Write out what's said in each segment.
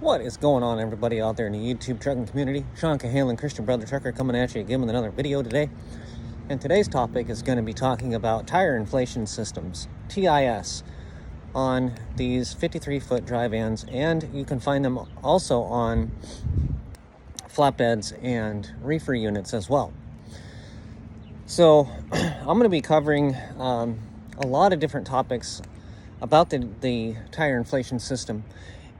What is going on, everybody out there in the YouTube trucking community? Sean Cahalan, Christian Brother Trucker, coming at you again with another video today. And today's topic is going to be talking about tire inflation systems, TIS, on these 53-foot dry vans, and you can find them also on flatbeds and reefer units as well. So I'm going to be covering a lot of different topics about the tire inflation system,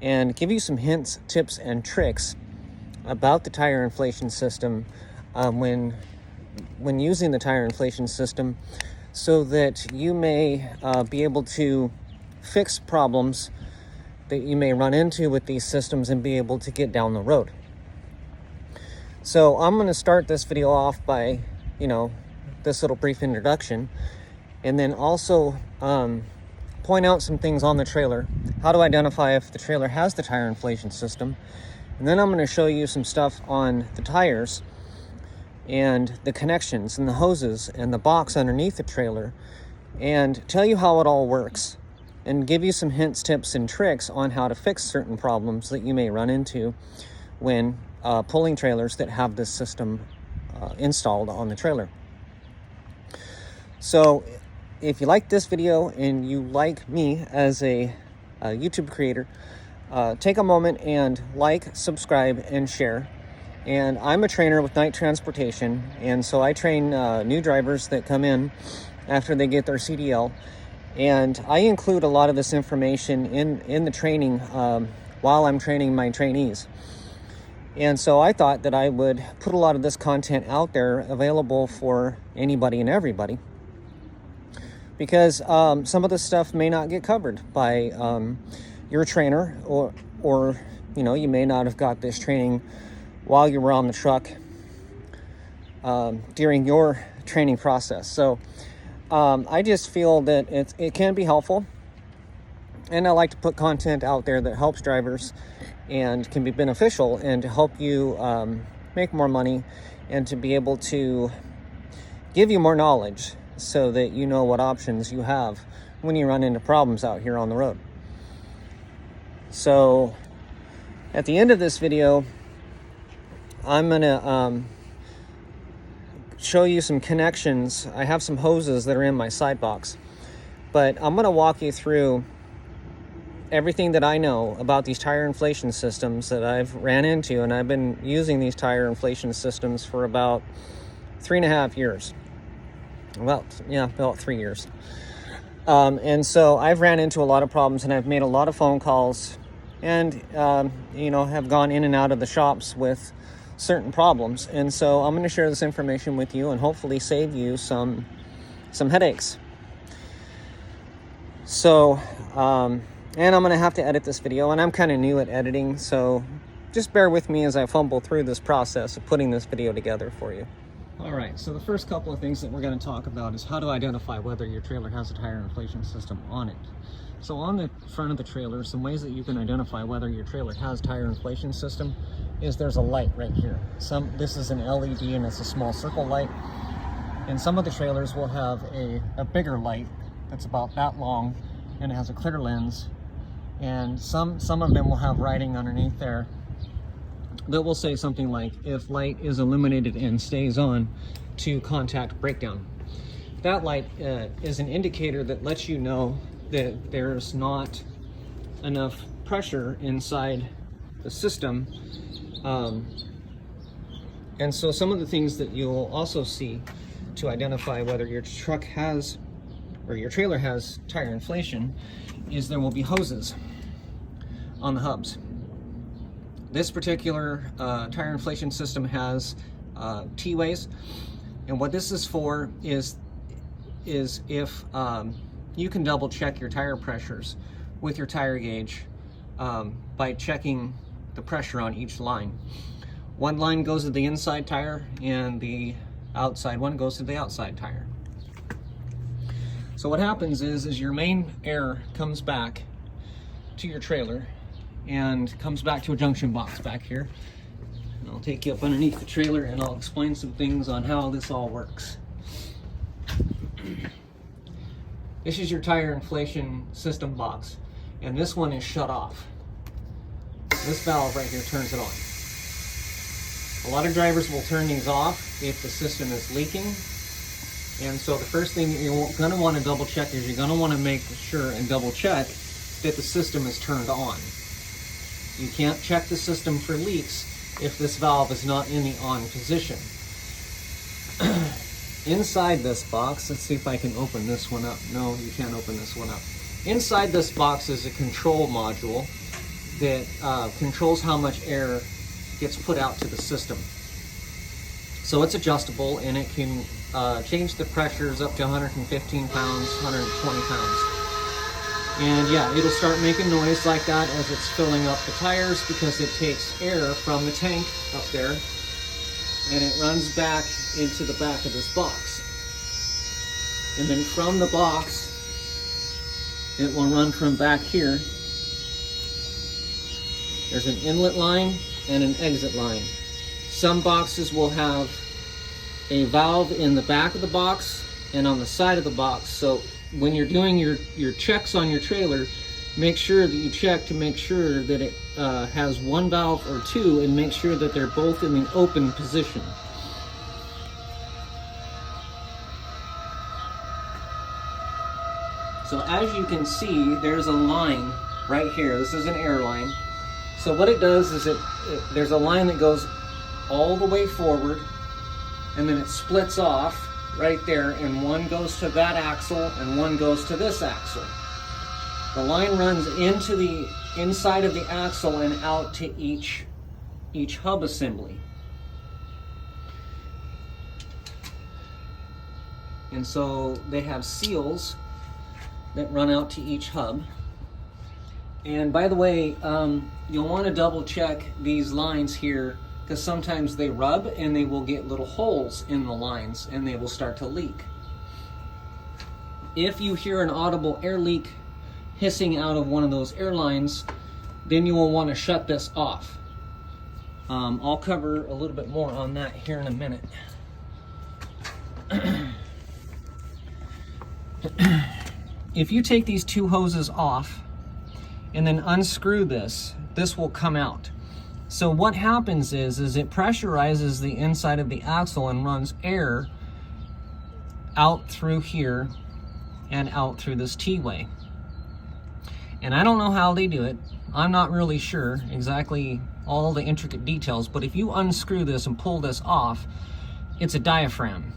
and give you some hints, tips, and tricks about the tire inflation system when using the tire inflation system, so that you may be able to fix problems that you may run into with these systems and be able to get down the road. So I'm going to start this video off by, this little brief introduction, and then also point out some things on the trailer, how to identify if the trailer has the tire inflation system. And then I'm going to show you some stuff on the tires and the connections and the hoses and the box underneath the trailer, and tell you how it all works, and give you some hints, tips, and tricks on how to fix certain problems that you may run into when pulling trailers that have this system installed on the trailer. So if you like this video and you like me as a YouTube creator, take a moment and like, subscribe, and share. And I'm a trainer with Night Transportation, and so I train new drivers that come in after they get their CDL, and I include a lot of this information in the training while I'm training my trainees. And so I thought that I would put a lot of this content out there available for anybody and everybody, because some of the stuff may not get covered by your trainer, or you may not have got this training while you were on the truck during your training process. So I just feel that it can be helpful, and I like to put content out there that helps drivers and can be beneficial, and to help you make more money, and to be able to give you more knowledge, so that you know what options you have when you run into problems out here on the road. So at the end of this video, I'm gonna show you some connections. I have some hoses that are in my side box, but I'm gonna walk you through everything that I know about these tire inflation systems that I've ran into, and I've been using these tire inflation systems for about 3.5 years. About 3 years. And so I've ran into a lot of problems, and I've made a lot of phone calls, and have gone in and out of the shops with certain problems. And so I'm going to share this information with you and hopefully save you some headaches. So and I'm going to have to edit this video, and I'm kind of new at editing, so just bear with me as I fumble through this process of putting this video together for you. All right, so the first couple of things that we're going to talk about is how to identify whether your trailer has a tire inflation system on it. So on the front of the trailer, some ways that you can identify whether your trailer has tire inflation system is there's a light right here. This is an LED, and it's a small circle light. And some of the trailers will have a bigger light that's about that long, and it has a clear lens. And some of them will have writing underneath there that will say something like, if light is illuminated and stays on, to contact breakdown. That light is an indicator that lets you know that there's not enough pressure inside the system. And so some of the things that you'll also see to identify whether your truck has, or your trailer has, tire inflation is there will be hoses on the hubs. This particular tire inflation system has T-ways, and what this is for is if you can double check your tire pressures with your tire gauge by checking the pressure on each line. One line goes to the inside tire, and the outside one goes to the outside tire. So what happens is your main air comes back to your trailer and comes back to a junction box back here. And I'll take you up underneath the trailer, and I'll explain some things on how this all works. This is your tire inflation system box, and this one is shut off. This valve right here turns it on. A lot of drivers will turn these off if the system is leaking. And so the first thing that you're going to want to double check is you're going to want to make sure and double check that the system is turned on. You can't check the system for leaks if this valve is not in the on position. Inside this box, let's see if I can open this one up. No, you can't open this one up. Inside this box is a control module that controls how much air gets put out to the system. So it's adjustable, and it can change the pressures up to 115 pounds, 120 pounds. And yeah, it'll start making noise like that as it's filling up the tires, because it takes air from the tank up there and it runs back into the back of this box. And then from the box, it will run from back here. There's an inlet line and an exit line. Some boxes will have a valve in the back of the box and on the side of the box. So when you're doing your checks on your trailer, make sure that you check to make sure that it has one valve or two, and make sure that they're both in the open position. So as you can see, there's a line right here. This is an air line. So what it does is there's a line that goes all the way forward, and then it splits off right there, and one goes to that axle and one goes to this axle. The line runs into the inside of the axle and out to each hub assembly. And so they have seals that run out to each hub. And by the way, you'll want to double check these lines here, because sometimes they rub and they will get little holes in the lines and they will start to leak. If you hear an audible air leak hissing out of one of those air lines, then you will want to shut this off. I'll cover a little bit more on that here in a minute. If you take these two hoses off and then unscrew this will come out. So what happens is it pressurizes the inside of the axle and runs air out through here and out through this T-way. And I don't know how they do it. I'm not really sure exactly all the intricate details, but if you unscrew this and pull this off, it's a diaphragm.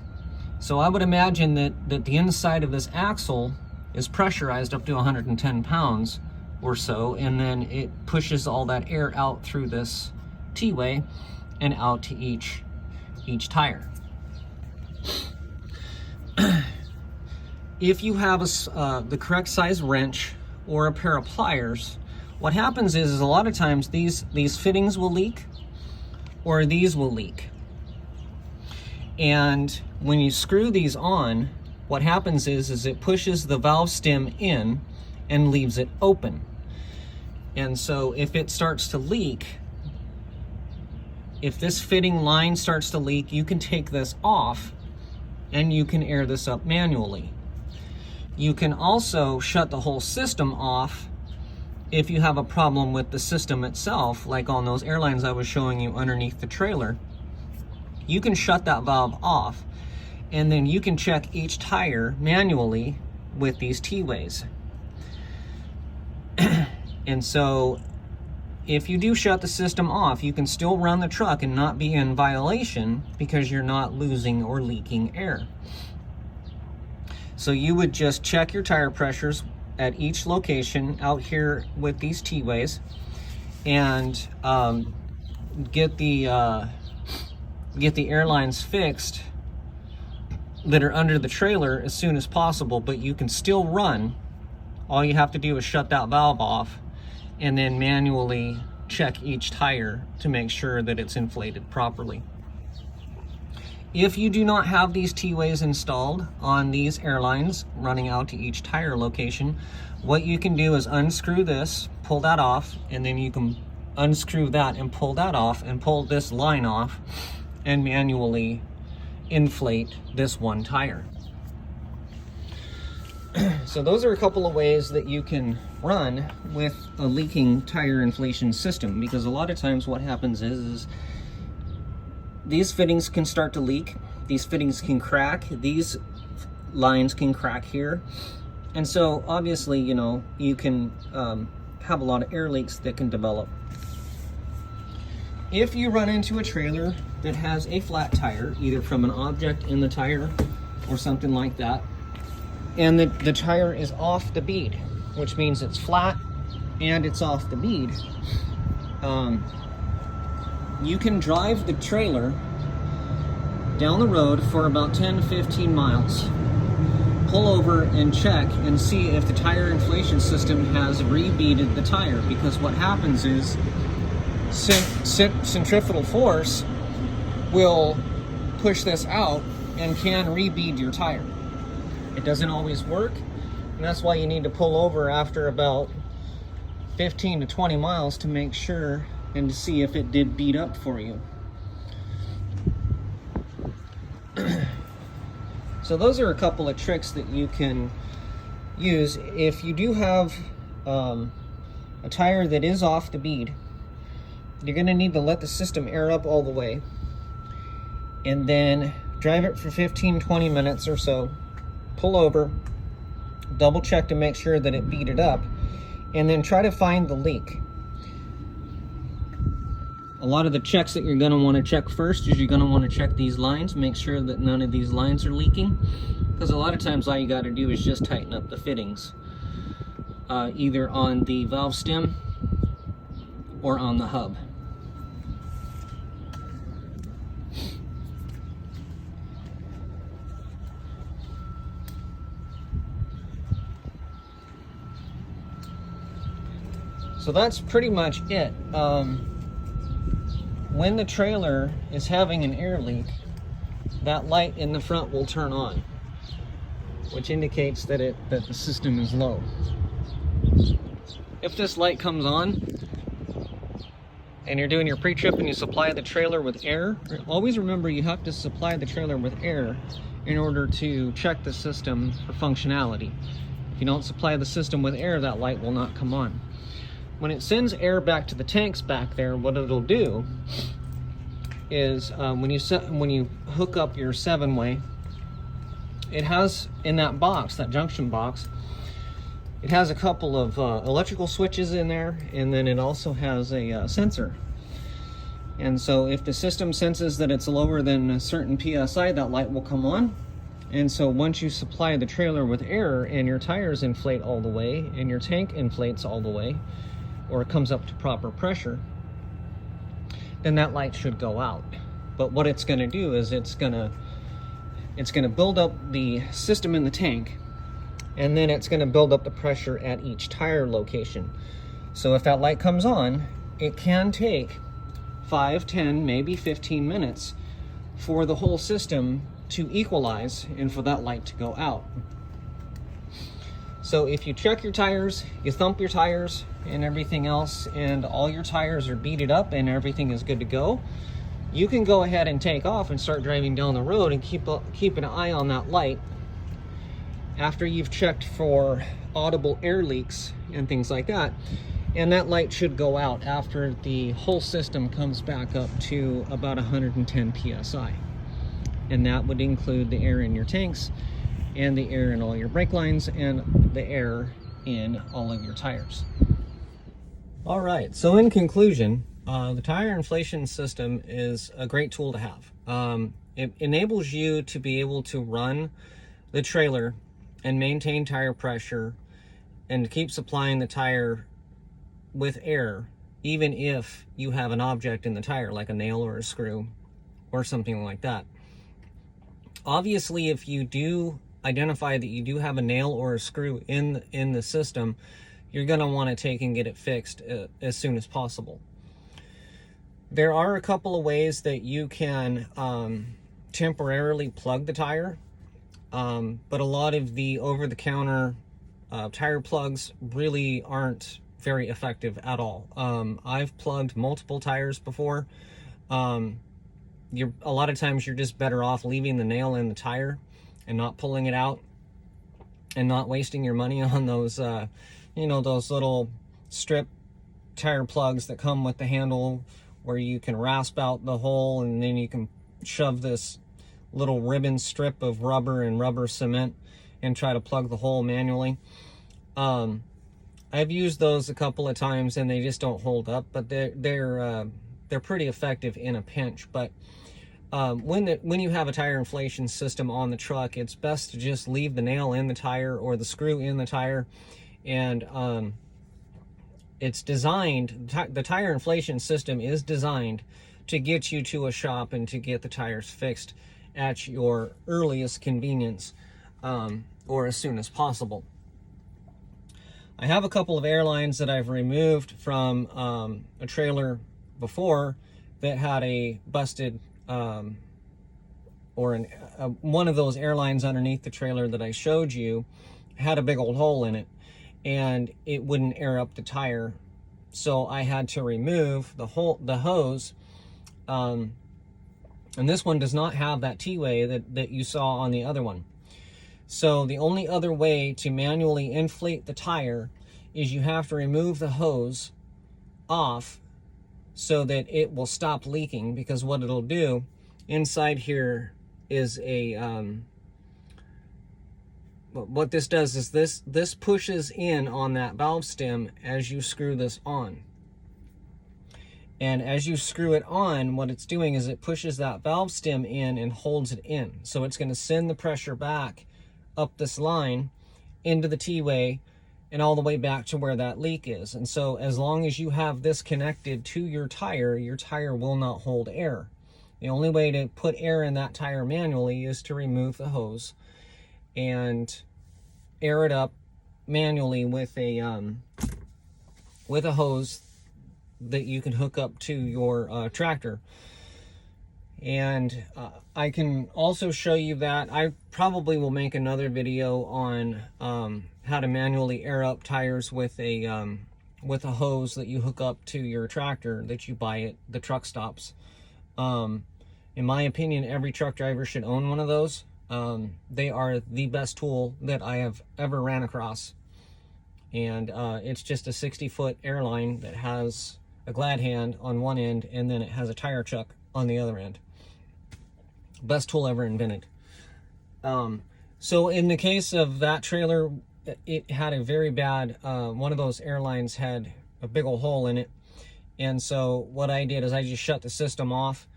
So I would imagine that the inside of this axle is pressurized up to 110 pounds or so, and then it pushes all that air out through this T-way and out to each tire. If you have the correct size wrench or a pair of pliers, what happens is a lot of times these fittings will leak, or these will leak. And when you screw these on, what happens is it pushes the valve stem in and leaves it open. And so if it starts to leak, if this fitting line starts to leak, you can take this off and you can air this up manually. You can also shut the whole system off if you have a problem with the system itself, like on those airlines I was showing you underneath the trailer. You can shut that valve off, and then you can check each tire manually with these T-ways. And so if you do shut the system off, you can still run the truck and not be in violation, because you're not losing or leaking air. So you would just check your tire pressures at each location out here with these T-ways, and get the airlines fixed that are under the trailer as soon as possible. But you can still run. All you have to do is shut that valve off and then manually check each tire to make sure that it's inflated properly. If you do not have these T-ways installed on these airlines running out to each tire location, what you can do is unscrew this, pull that off, and then you can unscrew that and pull that off and pull this line off and manually inflate this one tire. So those are a couple of ways that you can run with a leaking tire inflation system, because a lot of times what happens is these fittings can start to leak, these fittings can crack, these lines can crack here, and so obviously, you know, you can have a lot of air leaks that can develop. If you run into a trailer that has a flat tire, either from an object in the tire or something like that, and the tire is off the bead, which means it's flat and it's off the bead, you can drive the trailer down the road for about 10 to 15 miles, pull over and check and see if the tire inflation system has rebeaded the tire, because what happens is centrifugal force will push this out and can rebead your tire. It doesn't always work, and that's why you need to pull over after about 15 to 20 miles to make sure and to see if it did bead up for you. So those are a couple of tricks that you can use. If you do have a tire that is off the bead, you're going to need to let the system air up all the way, and then drive it for 15-20 minutes or so, pull over, double check to make sure that it beaded up, and then try to find the leak. A lot of the checks that you're going to want to check first is you're going to want to check these lines, make sure that none of these lines are leaking, because a lot of times all you got to do is just tighten up the fittings, either on the valve stem or on the hub. So that's pretty much it. When the trailer is having an air leak, that light in the front will turn on, which indicates that the system is low. If this light comes on and you're doing your pre-trip and you supply the trailer with air, always remember you have to supply the trailer with air in order to check the system for functionality. If you don't supply the system with air, that light will not come on. When it sends air back to the tanks back there, what it'll do is when you hook up your 7-way, it has in that box, that junction box, it has a couple of electrical switches in there, and then it also has a sensor. And so if the system senses that it's lower than a certain PSI, that light will come on. And so once you supply the trailer with air and your tires inflate all the way and your tank inflates all the way, or it comes up to proper pressure, then that light should go out. But what it's going to do is it's going to build up the system in the tank, and then it's going to build up the pressure at each tire location. So if that light comes on, it can take 5, 10, maybe 15 minutes for the whole system to equalize and for that light to go out. So if you check your tires, you thump your tires and everything else, and all your tires are beaded up and everything is good to go, you can go ahead and take off and start driving down the road and keep an eye on that light after you've checked for audible air leaks and things like that. And that light should go out after the whole system comes back up to about 110 PSI. And that would include the air in your tanks and the air in all your brake lines and the air in all of your tires. All right, so in conclusion, the tire inflation system is a great tool to have. It enables you to be able to run the trailer and maintain tire pressure and keep supplying the tire with air, even if you have an object in the tire like a nail or a screw or something like that. Obviously, if you do identify that you do have a nail or a screw in the system, you're going to want to take and get it fixed as soon as possible. There are a couple of ways that you can temporarily plug the tire, but a lot of the over-the-counter tire plugs really aren't very effective at all. I've plugged multiple tires before. A lot of times you're just better off leaving the nail in the tire and not pulling it out and not wasting your money on those you know, those little strip tire plugs that come with the handle where you can rasp out the hole, and then you can shove this little ribbon strip of rubber and rubber cement and try to plug the hole manually. I've used those a couple of times and they just don't hold up, but they're pretty effective in a pinch. But when you have a tire inflation system on the truck, it's best to just leave the nail in the tire or the screw in the tire. And it's designed, the tire inflation system is designed to get you to a shop and to get the tires fixed at your earliest convenience, or as soon as possible. I have a couple of airlines that I've removed from a trailer before that had a busted, one of those airlines underneath the trailer that I showed you had a big old hole in it, and it wouldn't air up the tire. So I had to remove the hose. And this one does not have that T-way that you saw on the other one. So the only other way to manually inflate the tire is you have to remove the hose off so that it will stop leaking, because what it'll do inside here is what this does is this pushes in on that valve stem as you screw this on. And as you screw it on, what it's doing is it pushes that valve stem in and holds it in. So it's going to send the pressure back up this line into the T-way and all the way back to where that leak is. And so as long as you have this connected to your tire will not hold air. The only way to put air in that tire manually is to remove the hose and air it up manually with a hose that you can hook up to your tractor. And I can also show you that. I probably will make another video on how to manually air up tires with a hose that you hook up to your tractor that you buy at the truck stops. In my opinion, every truck driver should own one of those. They are the best tool that I have ever ran across. And it's just a 60-foot airline that has a glad hand on one end, and then it has a tire chuck on the other end. Best tool ever invented. So in the case of that trailer, it had a very bad, one of those airlines had a big old hole in it. And so what I did is I just shut the system off,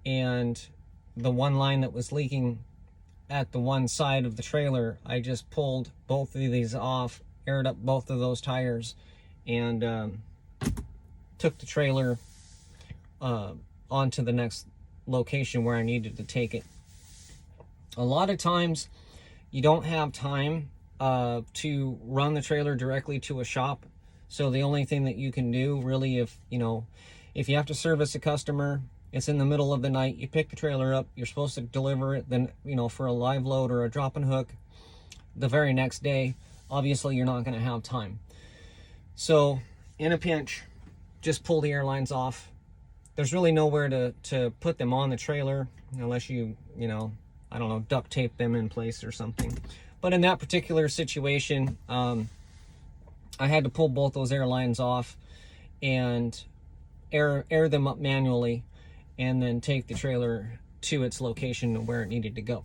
and the one line that was leaking at the one side of the trailer, I just pulled both of these off, aired up both of those tires, and took the trailer onto the next location where I needed to take it. A lot of times you don't have time to run the trailer directly to a shop, so the only thing that you can do really, if you have to service a customer, it's in the middle of the night, you pick the trailer up, you're supposed to deliver it then, for a live load or a drop and hook the very next day, obviously you're not going to have time. So in a pinch, just pull the airlines off. There's really nowhere to put them on the trailer unless you I don't know, duct tape them in place or something. But in that particular situation, I had to pull both those airlines off and air them up manually, and then take the trailer to its location where it needed to go.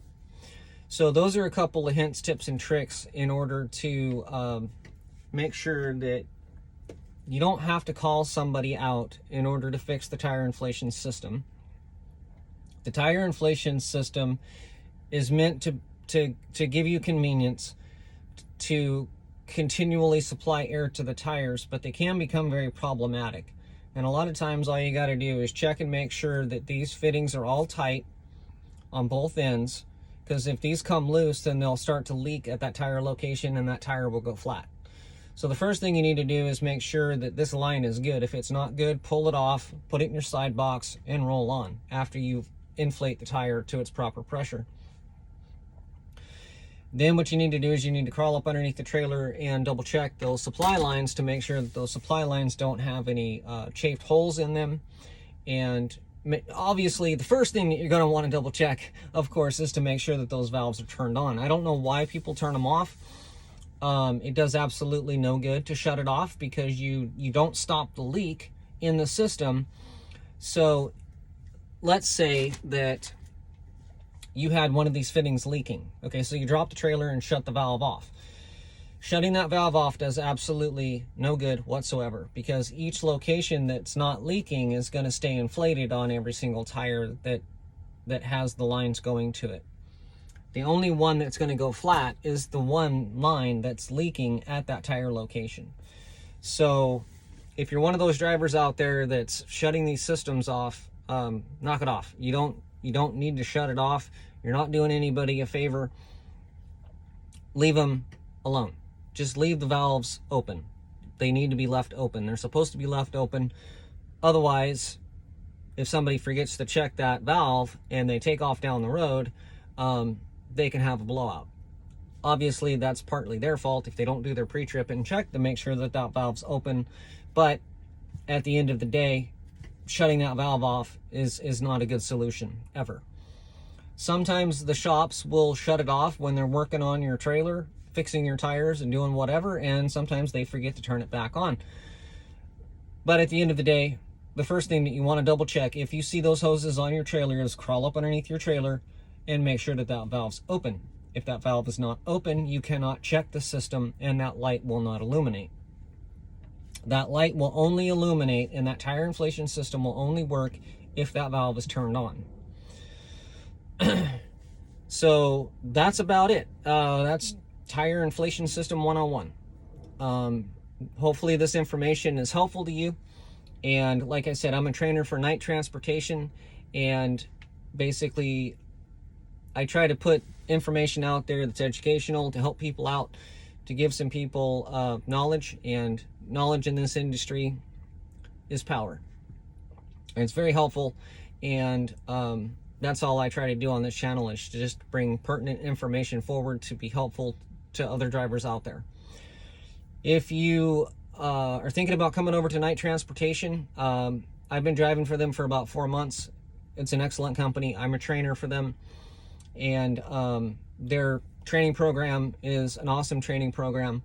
So those are a couple of hints, tips, and tricks in order to make sure that you don't have to call somebody out in order to fix the tire inflation system. The tire inflation system is meant to give you convenience, to continually supply air to the tires, but they can become very problematic. And a lot of times all you got to do is check and make sure that these fittings are all tight on both ends, because if these come loose, then they'll start to leak at that tire location and that tire will go flat. So the first thing you need to do is make sure that this line is good. If it's not good, pull it off, put it in your side box, and roll on after you inflate the tire to its proper pressure. Then what you need to do is you need to crawl up underneath the trailer and double check those supply lines to make sure that those supply lines don't have any chafed holes in them. And obviously the first thing that you're going to want to double check, of course, is to make sure that those valves are turned on. I don't know why people turn them off. it does absolutely no good to shut it off, because you don't stop the leak in the system. So let's say that you had one of these fittings leaking. Okay, so you drop the trailer and shut the valve off. Shutting that valve off does absolutely no good whatsoever, because each location that's not leaking is going to stay inflated on every single tire that has the lines going to it. The only one that's going to go flat is the one line that's leaking at that tire location. So if you're one of those drivers out there that's shutting these systems off, knock it off. You don't need to shut it off. You're not doing anybody a favor. Leave them alone. Just leave the valves open. They need to be left open. They're supposed to be left open. Otherwise, if somebody forgets to check that valve and they take off down the road, they can have a blowout. Obviously, that's partly their fault if they don't do their pre-trip and check to make sure that that valve's open. But at the end of the day, shutting that valve off is not a good solution, ever. Sometimes the shops will shut it off when they're working on your trailer, fixing your tires and doing whatever, and sometimes they forget to turn it back on. But at the end of the day, the first thing that you want to double check, if you see those hoses on your trailer, is crawl up underneath your trailer and make sure that that valve's open. If that valve is not open, you cannot check the system, and that light will not illuminate. That light will only illuminate, and that tire inflation system will only work if that valve is turned on. So that's about it. That's tire inflation system 101. Hopefully this information is helpful to you. And like I said, I'm a trainer for night transportation, and basically I try to put information out there that's educational to help people out, to give some people knowledge, and knowledge in this industry is power. And it's very helpful, and that's all I try to do on this channel, is to just bring pertinent information forward to be helpful to other drivers out there. If you are thinking about coming over to Night Transportation, I've been driving for them for about 4 months. It's an excellent company. I'm a trainer for them, and their training program is an awesome training program,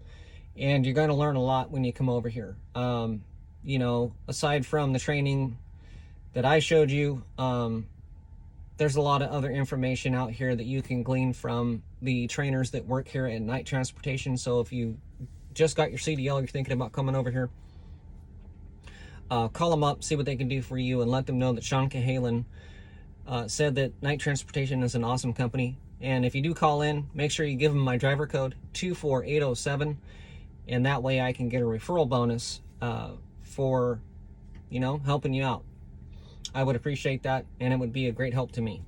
and you're going to learn a lot when you come over here. You know, aside from the training that I showed you, there's a lot of other information out here that you can glean from the trainers that work here at Night Transportation. So if you just got your CDL, you're thinking about coming over here, call them up, see what they can do for you, and let them know that Sean Cahalan said that Night Transportation is an awesome company. And if you do call in, make sure you give them my driver code 24807, and that way I can get a referral bonus for, you know, helping you out. I would appreciate that, and it would be a great help to me.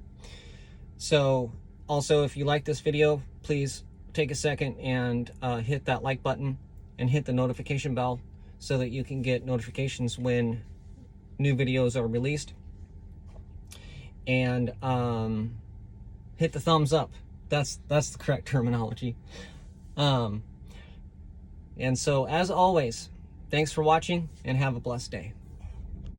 So also, if you like this video, please take a second and hit that like button and hit the notification bell so that you can get notifications when new videos are released. And hit the thumbs up. That's the correct terminology. And so, as always, thanks for watching, and have a blessed day.